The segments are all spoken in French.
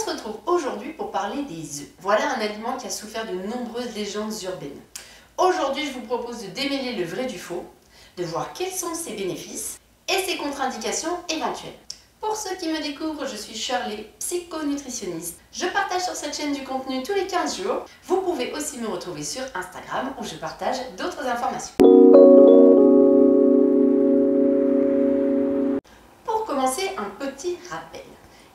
se retrouve aujourd'hui pour parler des œufs. Voilà un aliment qui a souffert de nombreuses légendes urbaines. Aujourd'hui, je vous propose de démêler le vrai du faux, de voir quels sont ses bénéfices et ses contre-indications éventuelles. Pour ceux qui me découvrent, je suis Shirley, psychonutritionniste. Je partage sur cette chaîne du contenu tous les 15 jours. Vous pouvez aussi me retrouver sur Instagram où je partage d'autres informations. Pour commencer, un petit rappel.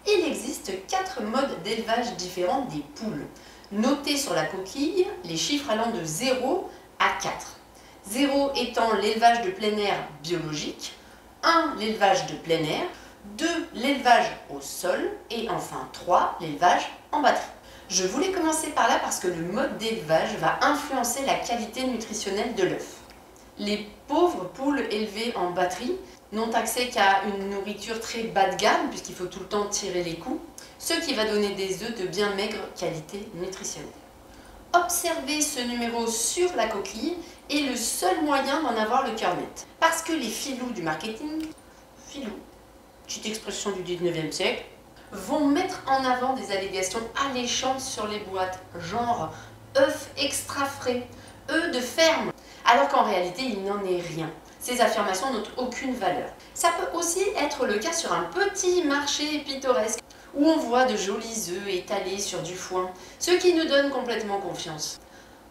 Il existe 4 modes d'élevage différents des poules. Notez sur la coquille les chiffres allant de 0 à 4. 0 étant l'élevage de plein air biologique, 1 l'élevage de plein air, 2 l'élevage au sol et enfin 3 l'élevage en batterie. Je voulais commencer par là parce que le mode d'élevage va influencer la qualité nutritionnelle de l'œuf. Les pauvres poules élevées en batterie n'ont accès qu'à une nourriture très bas de gamme puisqu'il faut tout le temps tirer les coups, ce qui va donner des œufs de bien maigre qualité nutritionnelle. Observer ce numéro sur la coquille est le seul moyen d'en avoir le cœur net. Parce que les filous du marketing, filous, petite expression du 19e siècle, vont mettre en avant des allégations alléchantes sur les boîtes, genre œufs extra frais, œufs de ferme, alors qu'en réalité il n'en est rien. Ces affirmations n'ont aucune valeur. Ça peut aussi être le cas sur un petit marché pittoresque où on voit de jolis œufs étalés sur du foin, ce qui nous donne complètement confiance.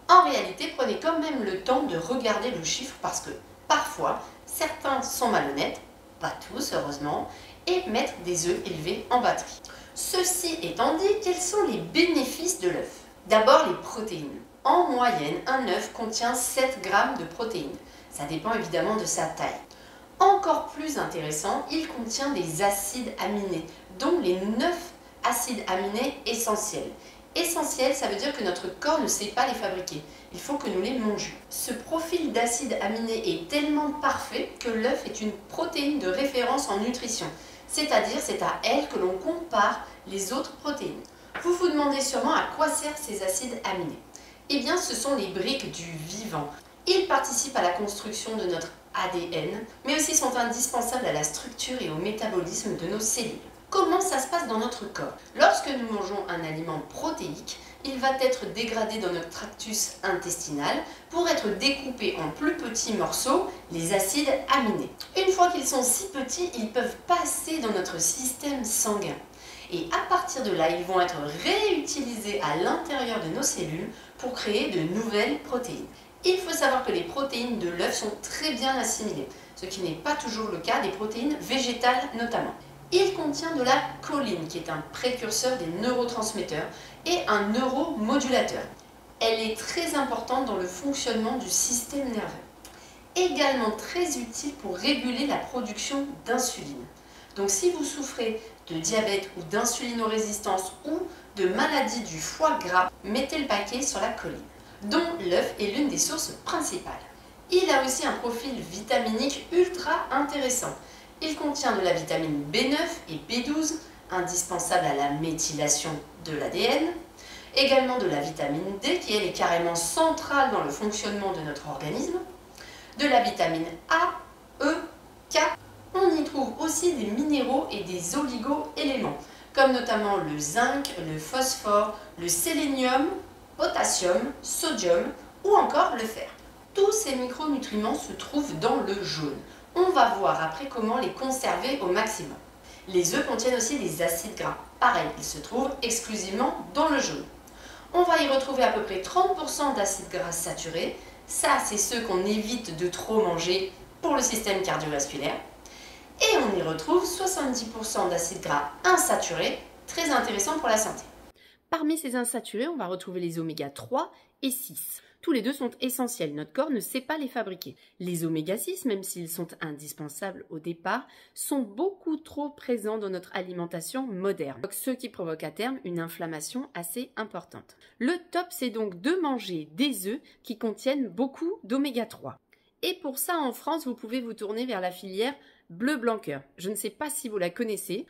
En réalité, prenez quand même le temps de regarder le chiffre parce que parfois, certains sont malhonnêtes, pas tous heureusement, et mettent des œufs élevés en batterie. Ceci étant dit, quels sont les bénéfices de l'œuf? D'abord les protéines. En moyenne, un œuf contient 7 grammes de protéines. Ça dépend évidemment de sa taille. Encore plus intéressant, il contient des acides aminés, dont les 9 acides aminés essentiels. Essentiels, ça veut dire que notre corps ne sait pas les fabriquer. Il faut que nous les mangions. Ce profil d'acides aminés est tellement parfait que l'œuf est une protéine de référence en nutrition. C'est-à-dire, c'est à elle que l'on compare les autres protéines. Vous vous demandez sûrement à quoi servent ces acides aminés. Eh bien, ce sont les briques du vivant. Ils participent à la construction de notre ADN, mais aussi sont indispensables à la structure et au métabolisme de nos cellules. Comment ça se passe dans notre corps? Lorsque nous mangeons un aliment protéique, il va être dégradé dans notre tractus intestinal pour être découpé en plus petits morceaux, les acides aminés. Une fois qu'ils sont si petits, ils peuvent passer dans notre système sanguin. Et à partir de là, ils vont être réutilisés à l'intérieur de nos cellules pour créer de nouvelles protéines. Il faut savoir que les protéines de l'œuf sont très bien assimilées, ce qui n'est pas toujours le cas des protéines végétales notamment. Il contient de la choline, qui est un précurseur des neurotransmetteurs et un neuromodulateur. Elle est très importante dans le fonctionnement du système nerveux. Également très utile pour réguler la production d'insuline. Donc si vous souffrez de diabète ou d'insulinorésistance ou de maladie du foie gras, mettez le paquet sur la choline, dont l'œuf est l'une des sources principales. Il a aussi un profil vitaminique ultra intéressant. Il contient de la vitamine B9 et B12, indispensables à la méthylation de l'ADN, également de la vitamine D, qui elle est carrément centrale dans le fonctionnement de notre organisme, de la vitamine A, E, K. On y trouve aussi des minéraux et des oligo-éléments, comme notamment le zinc, le phosphore, le sélénium, potassium, sodium ou encore le fer. Tous ces micronutriments se trouvent dans le jaune. On va voir après comment les conserver au maximum. Les œufs contiennent aussi des acides gras. Pareil, ils se trouvent exclusivement dans le jaune. On va y retrouver à peu près 30% d'acides gras saturés. Ça, c'est ceux qu'on évite de trop manger pour le système cardiovasculaire. Et on y retrouve 70% d'acides gras insaturés, très intéressants pour la santé. Parmi ces insaturés, on va retrouver les oméga 3 et 6. Tous les deux sont essentiels, notre corps ne sait pas les fabriquer. Les oméga 6, même s'ils sont indispensables au départ, sont beaucoup trop présents dans notre alimentation moderne, ce qui provoque à terme une inflammation assez importante. Le top, c'est donc de manger des œufs qui contiennent beaucoup d'oméga 3. Et pour ça, en France, vous pouvez vous tourner vers la filière Bleu Blanc Cœur. Je ne sais pas si vous la connaissez.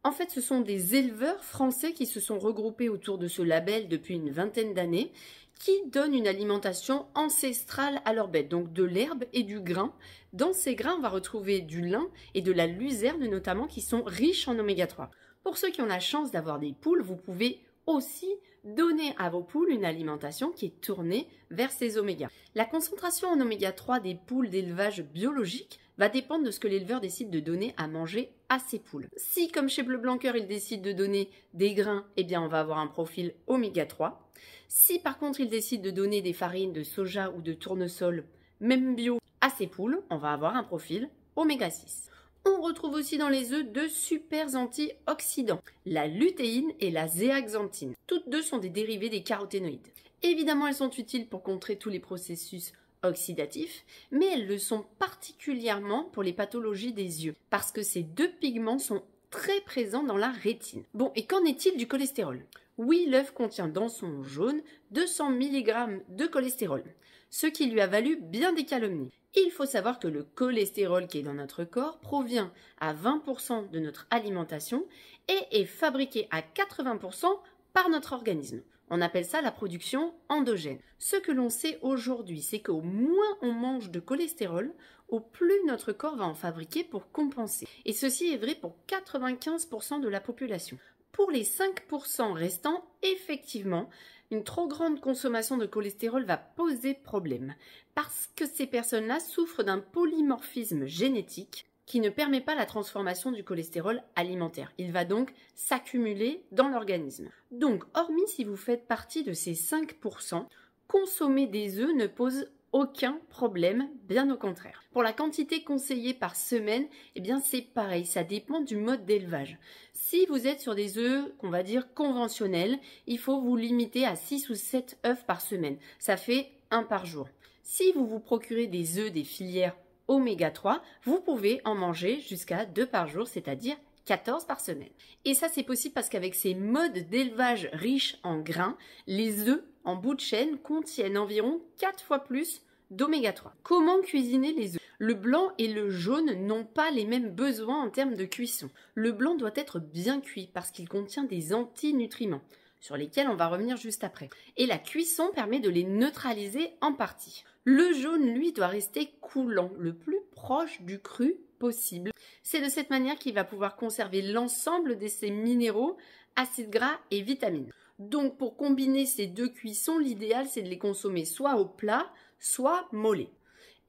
En fait, ce sont des éleveurs français qui se sont regroupés autour de ce label depuis une vingtaine d'années, qui donnent une alimentation ancestrale à leurs bêtes, donc de l'herbe et du grain. Dans ces grains, on va retrouver du lin et de la luzerne notamment, qui sont riches en oméga 3. Pour ceux qui ont la chance d'avoir des poules, vous pouvez aussi donner à vos poules une alimentation qui est tournée vers ces oméga. La concentration en oméga 3 des poules d'élevage biologique va dépendre de ce que l'éleveur décide de donner à manger à ses poules. Si, comme chez Bleu Blanc Cœur, il décide de donner des grains, eh bien on va avoir un profil oméga 3. Si par contre il décide de donner des farines de soja ou de tournesol, même bio, à ses poules, on va avoir un profil oméga 6. On retrouve aussi dans les œufs deux super antioxydants, la lutéine et la zéaxanthine. Toutes deux sont des dérivés des caroténoïdes. Évidemment, elles sont utiles pour contrer tous les processus oxydatifs, mais elles le sont particulièrement pour les pathologies des yeux, parce que ces deux pigments sont très présents dans la rétine. Bon, et qu'en est-il du cholestérol? Oui, l'œuf contient dans son jaune 200 mg de cholestérol, ce qui lui a valu bien des calomnies. Il faut savoir que le cholestérol qui est dans notre corps provient à 20% de notre alimentation et est fabriqué à 80% par notre organisme. On appelle ça la production endogène. Ce que l'on sait aujourd'hui, c'est qu'au moins on mange de cholestérol, au plus notre corps va en fabriquer pour compenser. Et ceci est vrai pour 95% de la population. Pour les 5% restants, effectivement, une trop grande consommation de cholestérol va poser problème parce que ces personnes-là souffrent d'un polymorphisme génétique qui ne permet pas la transformation du cholestérol alimentaire. Il va donc s'accumuler dans l'organisme. Donc, hormis si vous faites partie de ces 5%, consommer des œufs ne pose aucun problème, bien au contraire. Pour la quantité conseillée par semaine, eh bien c'est pareil, ça dépend du mode d'élevage. Si vous êtes sur des œufs, qu'on va dire conventionnels, il faut vous limiter à 6 ou 7 œufs par semaine. Ça fait 1 par jour. Si vous vous procurez des œufs des filières oméga 3, vous pouvez en manger jusqu'à 2 par jour, c'est-à-dire 14 par semaine. Et ça, c'est possible parce qu'avec ces modes d'élevage riches en grains, les œufs en bout de chaîne contiennent environ 4 fois plus d'oméga 3. Comment cuisiner les œufs? Le blanc et le jaune n'ont pas les mêmes besoins en termes de cuisson. Le blanc doit être bien cuit parce qu'il contient des antinutriments, sur lesquels on va revenir juste après. Et la cuisson permet de les neutraliser en partie. Le jaune, lui, doit rester coulant, le plus proche du cru possible. C'est de cette manière qu'il va pouvoir conserver l'ensemble de ses minéraux, acides gras et vitamines. Donc pour combiner ces deux cuissons, l'idéal c'est de les consommer soit au plat, soit mollets.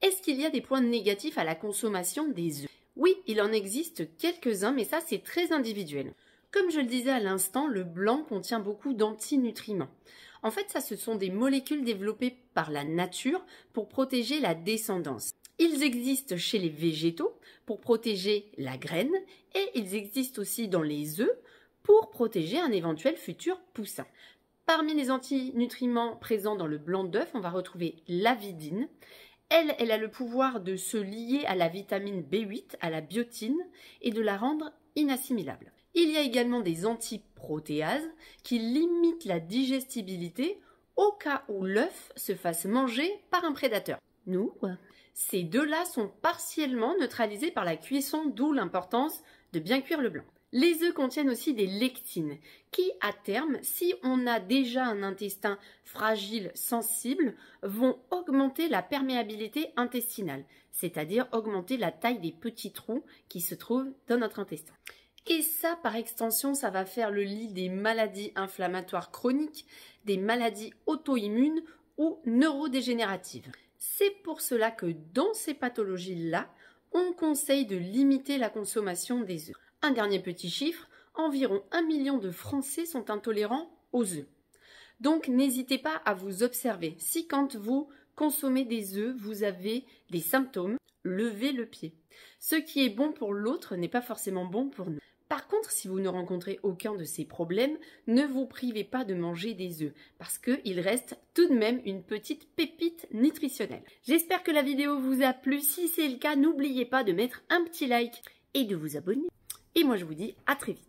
Est-ce qu'il y a des points négatifs à la consommation des œufs? Oui, il en existe quelques-uns, mais ça c'est très individuel. Comme je le disais à l'instant, le blanc contient beaucoup d'antinutriments. En fait, ça ce sont des molécules développées par la nature pour protéger la descendance. Ils existent chez les végétaux pour protéger la graine et ils existent aussi dans les œufs pour protéger un éventuel futur poussin. Parmi les antinutriments présents dans le blanc d'œuf, on va retrouver l'avidine. Elle a le pouvoir de se lier à la vitamine B8, à la biotine, et de la rendre inassimilable. Il y a également des antiprotéases qui limitent la digestibilité au cas où l'œuf se fasse manger par un prédateur. Nous, quoi. Ces deux-là sont partiellement neutralisés par la cuisson, d'où l'importance de bien cuire le blanc. Les œufs contiennent aussi des lectines qui, à terme, si on a déjà un intestin fragile, sensible, vont augmenter la perméabilité intestinale, c'est-à-dire augmenter la taille des petits trous qui se trouvent dans notre intestin. Et ça, par extension, ça va faire le lit des maladies inflammatoires chroniques, des maladies auto-immunes ou neurodégénératives. C'est pour cela que dans ces pathologies-là, on conseille de limiter la consommation des œufs. Un dernier petit chiffre, environ 1 million de Français sont intolérants aux œufs. Donc n'hésitez pas à vous observer. Si quand vous consommez des œufs, vous avez des symptômes, levez le pied. Ce qui est bon pour l'autre n'est pas forcément bon pour nous. Par contre, si vous ne rencontrez aucun de ces problèmes, ne vous privez pas de manger des œufs, parce qu'il reste tout de même une petite pépite nutritionnelle. J'espère que la vidéo vous a plu. Si c'est le cas, n'oubliez pas de mettre un petit like et de vous abonner. Et moi, je vous dis à très vite.